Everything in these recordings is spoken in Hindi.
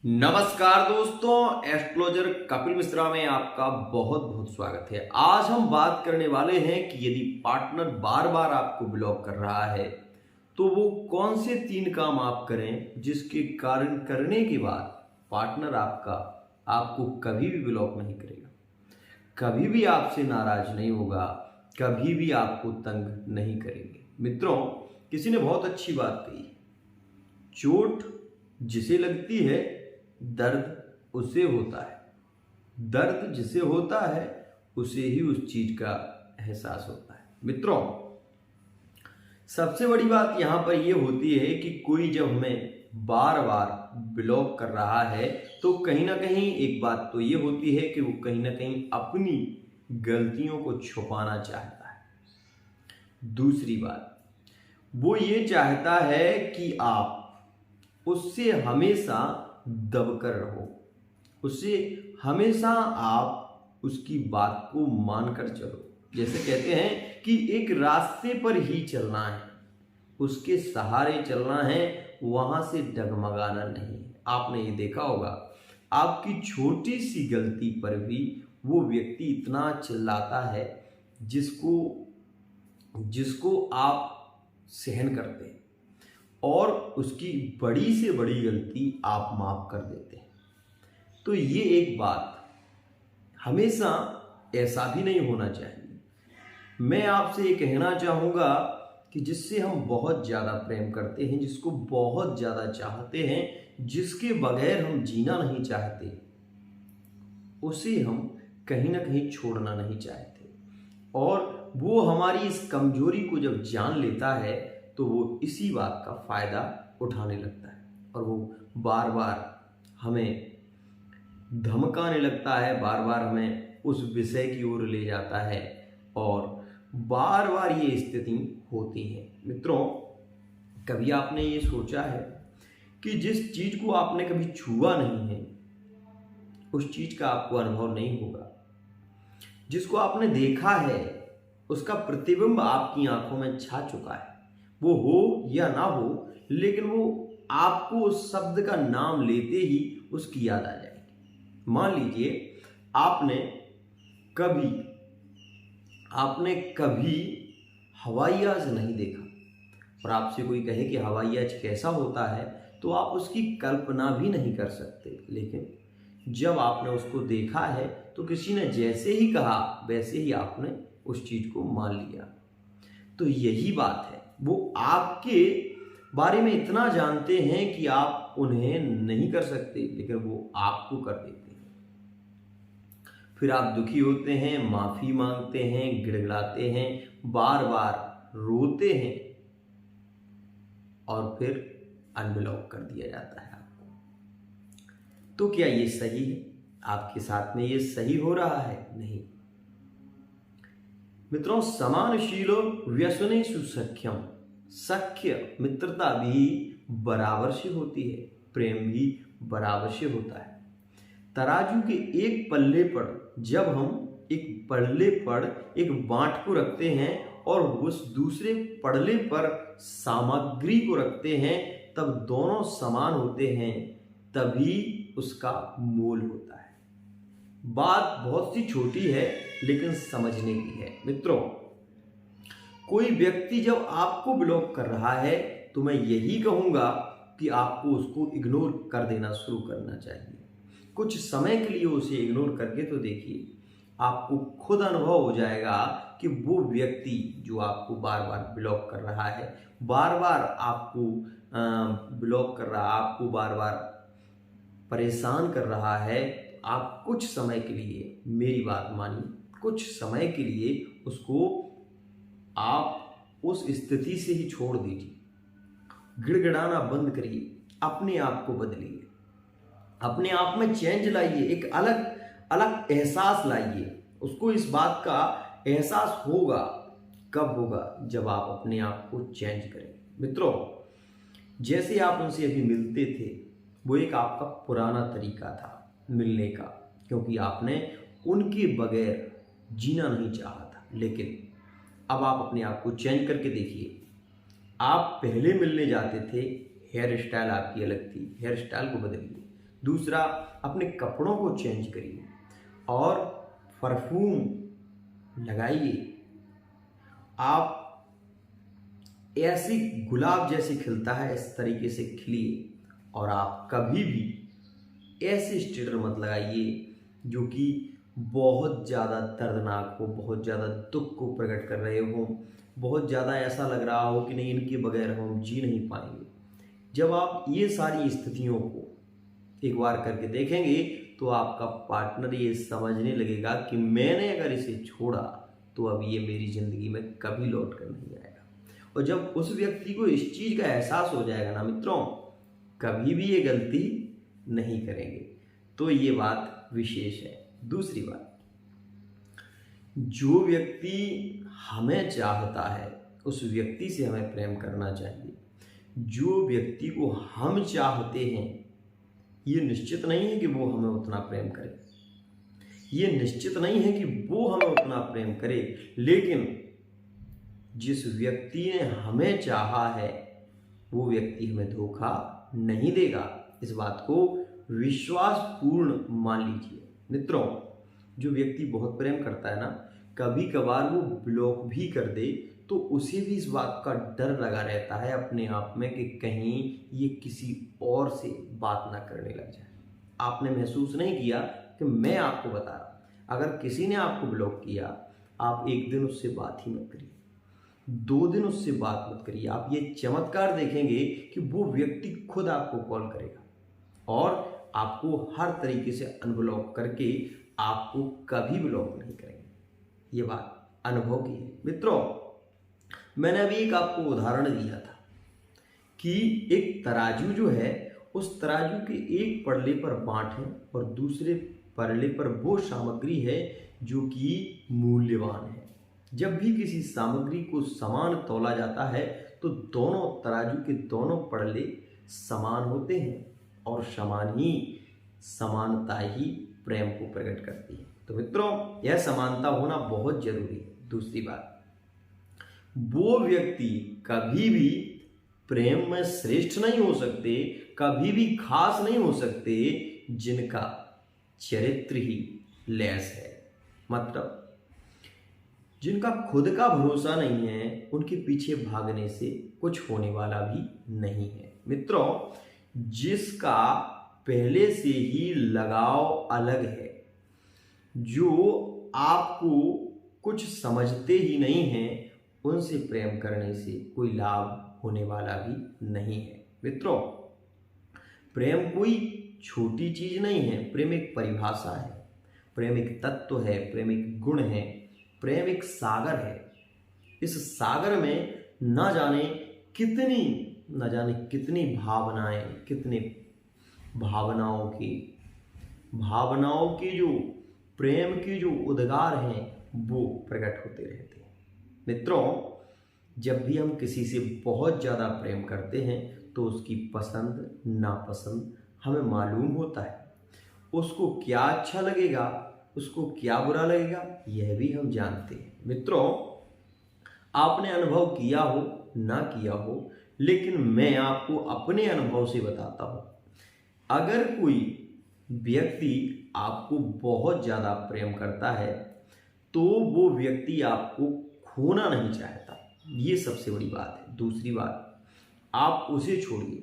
नमस्कार दोस्तों, एस्ट्रोलॉजर कपिल मिश्रा में आपका बहुत बहुत स्वागत है। आज हम बात करने वाले हैं कि यदि पार्टनर बार बार आपको ब्लॉक कर रहा है तो वो कौन से 3 काम आप करें जिसके कारण करने के बाद पार्टनर आपका आपको कभी भी ब्लॉक नहीं करेगा, कभी भी आपसे नाराज नहीं होगा, कभी भी आपको तंग नहीं करेंगे। मित्रों, किसी ने बहुत अच्छी बात कही, चोट जिसे लगती है दर्द उसे होता है, दर्द जिसे होता है उसे ही उस चीज का एहसास होता है। मित्रों, सबसे बड़ी बात यहां पर यह होती है कि कोई जब हमें बार बार ब्लॉक कर रहा है तो कहीं ना कहीं एक बात तो ये होती है कि वो कहीं ना कहीं अपनी गलतियों को छुपाना चाहता है। दूसरी बात, वो ये चाहता है कि आप उससे हमेशा दबकर रहो, उससे हमेशा आप उसकी बात को मानकर चलो। जैसे कहते हैं कि एक रास्ते पर ही चलना है, उसके सहारे चलना है, वहां से डगमगाना नहीं। आपने ये देखा होगा, आपकी छोटी सी गलती पर भी वो व्यक्ति इतना चिल्लाता है जिसको जिसको आप सहन करते हैं, और उसकी बड़ी से बड़ी गलती आप माफ कर देते हैं। तो ये एक बात हमेशा ऐसा भी नहीं होना चाहिए। मैं आपसे ये कहना चाहूँगा कि जिससे हम बहुत ज़्यादा प्रेम करते हैं, जिसको बहुत ज़्यादा चाहते हैं, जिसके बगैर हम जीना नहीं चाहते, उसे हम कहीं ना कहीं छोड़ना नहीं चाहते। और वो हमारी इस कमजोरी को जब जान लेता है तो वो इसी बात का फायदा उठाने लगता है और वो बार बार हमें धमकाने लगता है, बार बार हमें उस विषय की ओर ले जाता है और बार बार ये स्थिति होती है। मित्रों, कभी आपने ये सोचा है कि जिस चीज को आपने कभी छुआ नहीं है उस चीज का आपको अनुभव नहीं होगा, जिसको आपने देखा है उसका प्रतिबिंब आपकी आंखों में छा चुका है, वो हो या ना हो, लेकिन वो आपको उस शब्द का नाम लेते ही उसकी याद आ जाएगी। मान लीजिए कभी आपने कभी हवाई जहाज नहीं देखा और आपसे कोई कहे कि हवाई जहाज कैसा होता है तो आप उसकी कल्पना भी नहीं कर सकते, लेकिन जब आपने उसको देखा है तो किसी ने जैसे ही कहा वैसे ही आपने उस चीज को मान लिया। तो यही बात है, वो आपके बारे में इतना जानते हैं कि आप उन्हें नहीं कर सकते, लेकिन वो आपको कर देते हैं। फिर आप दुखी होते हैं, माफी मांगते हैं, गिड़गिड़ाते हैं, बार बार रोते हैं और फिर अनब्लॉक कर दिया जाता है आपको। तो क्या ये सही है? आपके साथ में ये सही हो रहा है? नहीं। मित्रों, समानशीलो व्यसनेषु सख्यम, सख्य मित्रता भी बराबर से होती है, प्रेम भी बराबर से होता है। तराजू के एक पल्ले पर जब हम एक पल्ले पर एक बांट को रखते हैं और उस दूसरे पड़ले पर सामग्री को रखते हैं, तब दोनों समान होते हैं, तभी उसका मोल होता है। बात बहुत सी छोटी है लेकिन समझने की है। मित्रों, कोई व्यक्ति जब आपको ब्लॉक कर रहा है तो मैं यही कहूंगा कि आपको उसको इग्नोर कर देना शुरू करना चाहिए। कुछ समय के लिए उसे इग्नोर करके तो देखिए, आपको खुद अनुभव हो जाएगा कि वो व्यक्ति जो आपको बार बार ब्लॉक कर रहा है, बार बार आपको ब्लॉक कर रहा है, आपको बार बार परेशान कर रहा है, आप कुछ समय के लिए, मेरी बात मानिए, कुछ समय के लिए उसको आप उस स्थिति से ही छोड़ दीजिए। गिड़गिड़ाना बंद करिए, अपने आप को बदलिए, अपने आप में चेंज लाइए, एक अलग अलग एहसास लाइए। उसको इस बात का एहसास होगा, कब होगा? जब आप अपने आप को चेंज करें। मित्रों, जैसे आप उनसे अभी मिलते थे, वो एक आपका पुराना तरीका था मिलने का, क्योंकि आपने उनके बगैर जीना नहीं चाहा था। लेकिन अब आप अपने आप को चेंज करके देखिए। आप पहले मिलने जाते थे, हेयर स्टाइल आपकी अलग थी, हेयर स्टाइल को बदलिए। दूसरा, अपने कपड़ों को चेंज करिए और परफ्यूम लगाइए। आप ऐसी गुलाब जैसे खिलता है इस तरीके से खिलिए। और आप कभी भी ऐसे स्टेटर मत लगाइए जो कि बहुत ज़्यादा दर्दनाक हो, बहुत ज़्यादा दुख को प्रकट कर रहे हो, बहुत ज़्यादा ऐसा लग रहा हो कि नहीं, इनके बगैर हम जी नहीं पाएंगे। जब आप ये सारी स्थितियों को एक बार करके देखेंगे तो आपका पार्टनर ये समझने लगेगा कि मैंने अगर इसे छोड़ा तो अब ये मेरी ज़िंदगी में कभी लौट कर नहीं आएगा। और जब उस व्यक्ति को इस चीज़ का एहसास हो जाएगा ना मित्रों, कभी भी ये गलती नहीं करेंगे। तो ये बात विशेष है। दूसरी बात, जो व्यक्ति हमें चाहता है उस व्यक्ति से हमें प्रेम करना चाहिए। जो व्यक्ति को हम चाहते हैं ये निश्चित नहीं है कि वो हमें उतना प्रेम करे, ये निश्चित नहीं है कि वो हमें उतना प्रेम करे, लेकिन जिस व्यक्ति ने हमें चाहा है वो व्यक्ति हमें धोखा नहीं देगा। इस बात को विश्वासपूर्ण मान लीजिए मित्रों। जो व्यक्ति बहुत प्रेम करता है ना, कभी कभार वो ब्लॉक भी कर दे तो उसे भी इस बात का डर लगा रहता है अपने आप में कि कहीं ये किसी और से बात ना करने लग जाए। आपने महसूस नहीं किया कि मैं आपको बता रहा, अगर किसी ने आपको ब्लॉक किया, आप एक दिन उससे बात ही मत करिए, 2 दिन उससे बात मत करिए। आप ये चमत्कार देखेंगे कि वो व्यक्ति खुद आपको कॉल करेगा और आपको हर तरीके से अनब्लॉक करके आपको कभी ब्लॉक नहीं करेंगे। ये बात अनुभव की है मित्रों। मैंने अभी एक आपको उदाहरण दिया था कि एक तराजू जो है, उस तराजू के एक पड़ले पर बांट है और दूसरे पड़ले पर वो सामग्री है जो कि मूल्यवान है। जब भी किसी सामग्री को समान तौला जाता है तो दोनों तराजू के दोनों पड़ले समान होते हैं और समानता ही प्रेम को प्रकट करती है। तो मित्रों, यह समानता होना बहुत जरूरी है। दूसरी बात, वो व्यक्ति कभी भी प्रेम में श्रेष्ठ नहीं हो सकते, कभी भी खास नहीं हो सकते जिनका चरित्र ही लेस है। मतलब जिनका खुद का भरोसा नहीं है, उनके पीछे भागने से कुछ होने वाला भी नहीं है। मित्रों, जिसका पहले से ही लगाव अलग है, जो आपको कुछ समझते ही नहीं हैं, उनसे प्रेम करने से कोई लाभ होने वाला भी नहीं है। मित्रों, प्रेम कोई छोटी चीज नहीं है। प्रेम एक परिभाषा है, प्रेम एक तत्व है, प्रेम एक गुण है, प्रेम एक सागर है। इस सागर में न जाने कितनी भावनाएं, कितने भावनाओं के जो प्रेम के जो उद्गार हैं वो प्रकट होते रहते हैं। मित्रों, जब भी हम किसी से बहुत ज़्यादा प्रेम करते हैं तो उसकी पसंद नापसंद हमें मालूम होता है। उसको क्या अच्छा लगेगा, उसको क्या बुरा लगेगा, यह भी हम जानते हैं। मित्रों, आपने अनुभव किया हो ना किया हो, लेकिन मैं आपको अपने अनुभव से बताता हूँ। अगर कोई व्यक्ति आपको बहुत ज़्यादा प्रेम करता है तो वो व्यक्ति आपको खोना नहीं चाहता, ये सबसे बड़ी बात है। दूसरी बात, आप उसे छोड़िए,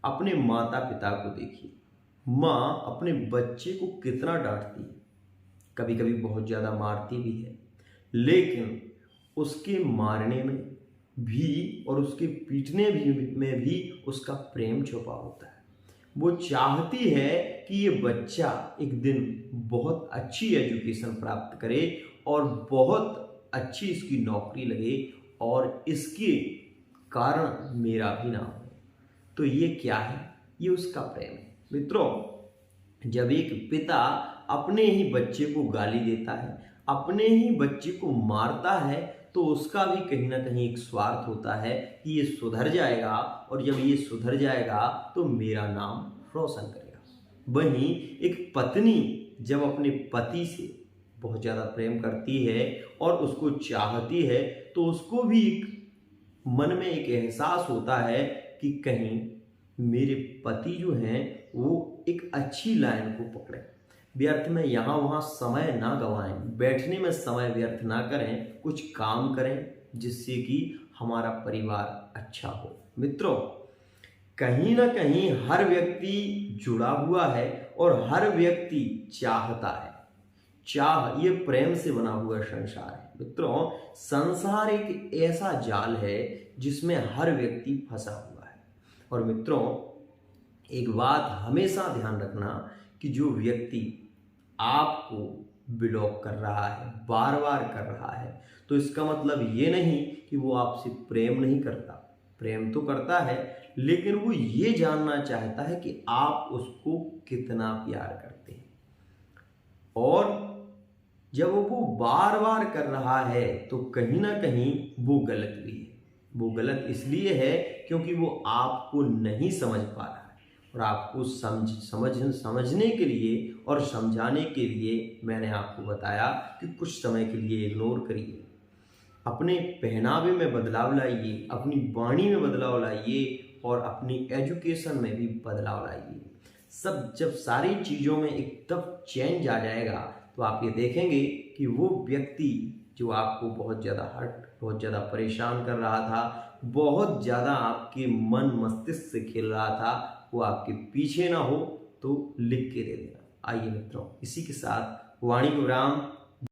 अपने माता पिता को देखिए। माँ अपने बच्चे को कितना डांटती है, कभी कभी बहुत ज़्यादा मारती भी है, लेकिन उसके मारने में भी और उसके पीटने में भी उसका प्रेम छुपा होता है। वो चाहती है कि ये बच्चा एक दिन बहुत अच्छी एजुकेशन प्राप्त करे और बहुत अच्छी इसकी नौकरी लगे और इसके कारण मेरा भी नाम हो। तो ये क्या है? ये उसका प्रेम है। मित्रों, जब एक पिता अपने ही बच्चे को गाली देता है, अपने ही बच्चे को मारता है, तो उसका भी कहीं ना कहीं एक स्वार्थ होता है कि ये सुधर जाएगा और जब ये सुधर जाएगा तो मेरा नाम रोशन करेगा। वहीं एक पत्नी जब अपने पति से बहुत ज़्यादा प्रेम करती है और उसको चाहती है तो उसको भी एक मन में एक एहसास होता है कि कहीं मेरे पति जो हैं वो एक अच्छी लाइन को पकड़ें, व्यर्थ में यहाँ वहाँ समय ना गवाएं, बैठने में समय व्यर्थ ना करें, कुछ काम करें जिससे कि हमारा परिवार अच्छा हो। मित्रों, कहीं ना कहीं हर व्यक्ति जुड़ा हुआ है और हर व्यक्ति चाहता है। चाह ये प्रेम से बना हुआ संसार है। मित्रों, संसार एक ऐसा जाल है जिसमें हर व्यक्ति फंसा हुआ है। और मित्रों, एक बात हमेशा ध्यान रखना कि जो व्यक्ति आपको ब्लॉक कर रहा है, बार बार कर रहा है, तो इसका मतलब ये नहीं कि वो आपसे प्रेम नहीं करता। प्रेम तो करता है, लेकिन वो ये जानना चाहता है कि आप उसको कितना प्यार करते हैं। और जब वो बार बार कर रहा है तो कहीं ना कहीं वो गलत भी है। वो गलत इसलिए है क्योंकि वो आपको नहीं समझ पा रहा है, और आपको समझने के लिए और समझाने के लिए मैंने आपको बताया कि कुछ समय के लिए इग्नोर करिए, अपने पहनावे में बदलाव लाइए, अपनी वाणी में बदलाव लाइए और अपनी एजुकेशन में भी बदलाव लाइए। जब सारी चीज़ों में एकदम चेंज आ जाएगा तो आप ये देखेंगे कि वो व्यक्ति जो आपको बहुत ज़्यादा परेशान कर रहा था, बहुत ज़्यादा आपके मन मस्तिष्क से खेल रहा था, वो आपके पीछे ना हो तो लिख के दे देना। आइए मित्रों, इसी के साथ वाणी को विराम।